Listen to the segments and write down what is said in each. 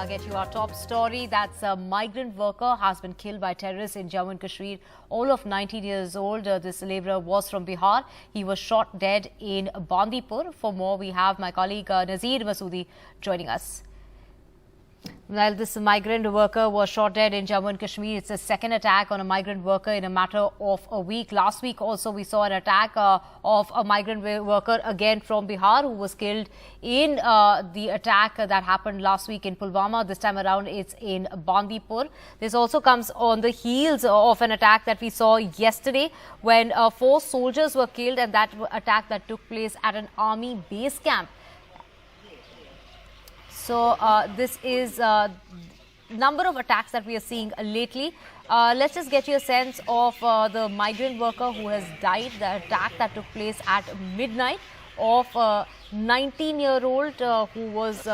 get you our top story. That's a migrant worker has been killed by terrorists in Jammu and Kashmir. All of 19 years old. This labourer was from Bihar. He was shot dead in Bandipore. For more, we have my colleague Nazir Masoodi joining us. Well, this migrant worker was shot dead in Jammu and Kashmir. It's the second attack on a migrant worker in a matter of a week. Last week also we saw an attack of a migrant worker again from Bihar who was killed in the attack that happened last week in Pulwama. This time around it's in Bandipore. This also comes on the heels of an attack that we saw yesterday when 4 soldiers were killed, and that attack that took place at an army base camp. So this is number of attacks that we are seeing lately. Let's just get you a sense of the migrant worker who has died. The attack that took place at midnight of a 19-year-old who was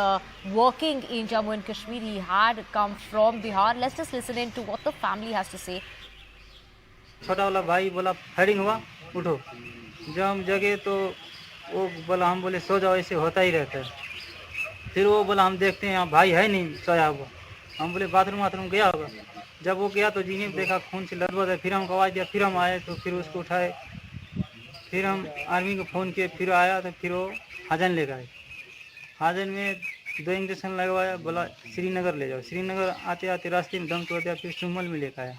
working in Jammu and Kashmir. He had come from Bihar. Let's just listen in to what the family has to say. छोटा वाला भाई बोला firing हुआ, उठो. जब हम जगे तो वो बोला, हम बोले सो जाओ, ऐसे होता ही रहता है. फिर वो बोला हम देखते हैं यहाँ भाई है नहीं सोया हुआ. हम बोले बाथरूम गया होगा. जब वो गया तो जीने में देखा खून से लथपथ है. फिर हमको आवाज़ दिया, फिर हम आए तो फिर उसको उठाए. फिर हम आर्मी को फ़ोन किए, फिर आया तो फिर वो हाजन ले गए. हाजन में 2 इंजेक्शन लगवाया, बोला श्रीनगर ले जाओ. श्रीनगर आते आते रास्ते में दम तोड़ दिया, फिर सुमल में लेकर आया.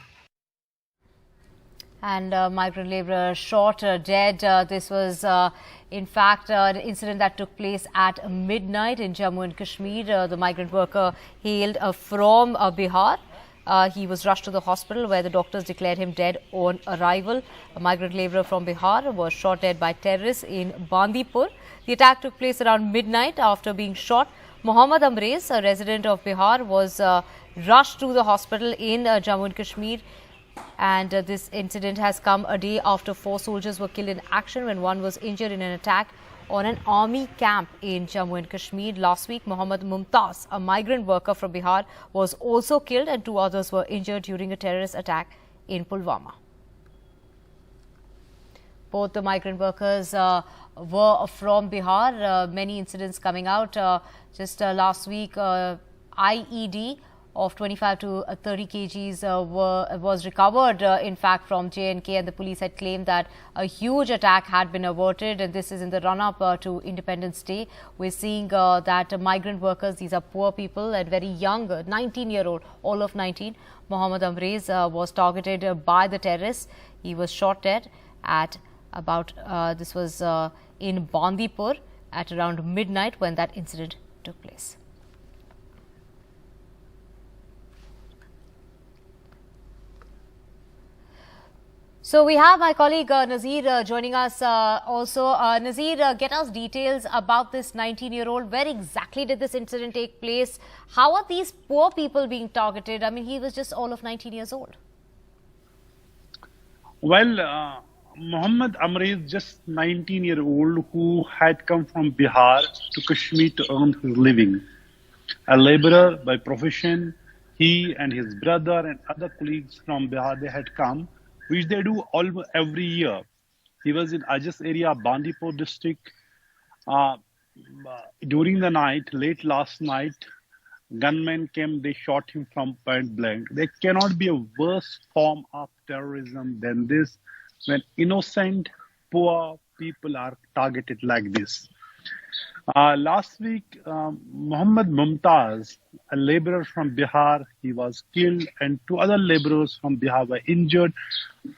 And migrant labourer shot dead. This was in fact an incident that took place at midnight in Jammu and Kashmir. The migrant worker hailed from Bihar. He was rushed to the hospital where the doctors declared him dead on arrival. A migrant labourer from Bihar was shot dead by terrorists in Bandipore. The attack took place around midnight. After being shot, Mohammad Amrez, a resident of Bihar, was rushed to the hospital in Jammu and Kashmir. And this incident has come a day after 4 soldiers were killed in action when one was injured in an attack on an army camp in Jammu and Kashmir. Last week, Mohammad Amrez, a migrant worker from Bihar, was also killed and 2 others were injured during a terrorist attack in Pulwama. Both the migrant workers were from Bihar. Many incidents coming out. Just last week, IED of 25 to 30 kgs was recovered, in fact, from J&K, and the police had claimed that a huge attack had been averted, and this is in the run-up to Independence Day. We're seeing that migrant workers, these are poor people and very young, 19-year-old, all of 19. Mohammad Amrez was targeted by the terrorists. He was shot dead at about, this was in Bandipore at around midnight when that incident took place. So we have my colleague Nazir joining us also. Nazir, get us details about this 19-year-old. Where exactly did this incident take place? How are these poor people being targeted? I mean, he was just all of 19 years old. Well, Mohammad Amrez, just 19-year-old who had come from Bihar to Kashmir to earn his living. A labourer by profession, he and his brother and other colleagues from Bihar, they had come, which they do every year. He was in Ajas area, Bandipore district. During the night, late last night, gunmen came, they shot him from point blank. There cannot be a worse form of terrorism than this, when innocent, poor people are targeted like this. Last week, Mohammad Amrez, a labourer from Bihar, he was killed, and 2 other labourers from Bihar were injured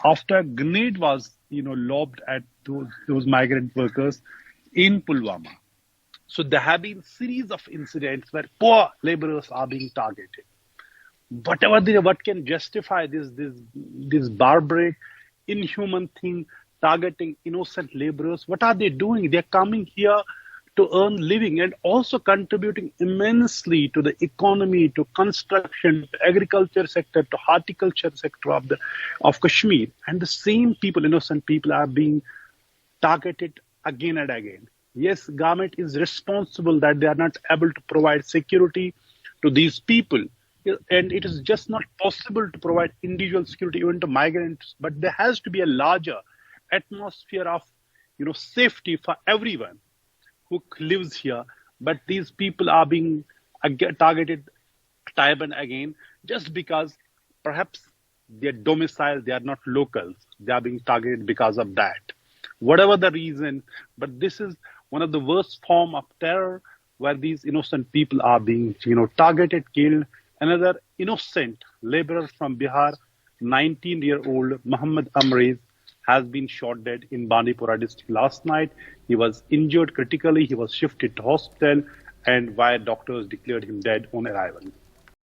after a grenade was, lobbed at those migrant workers in Pulwama. So there have been series of incidents where poor labourers are being targeted. What can justify this barbaric, inhuman thing, targeting innocent labourers? What are they doing? They're coming here to earn living and also contributing immensely to the economy, to construction, to agriculture sector, to horticulture sector of Kashmir. And the same people, innocent people, are being targeted again and again. Yes, government is responsible that they are not able to provide security to these people. And it is just not possible to provide individual security even to migrants. But there has to be a larger atmosphere of, safety for everyone who lives here, but these people are being targeted turban again, just because perhaps their domicile, they are not locals. They are being targeted because of that. Whatever the reason, but this is one of the worst form of terror where these innocent people are being, targeted, killed. Another innocent laborer from Bihar, 19-year-old Mohammad Amrez, has been shot dead in Bandipora district last night. He was injured critically. He was shifted to hospital, and why doctors declared him dead on arrival.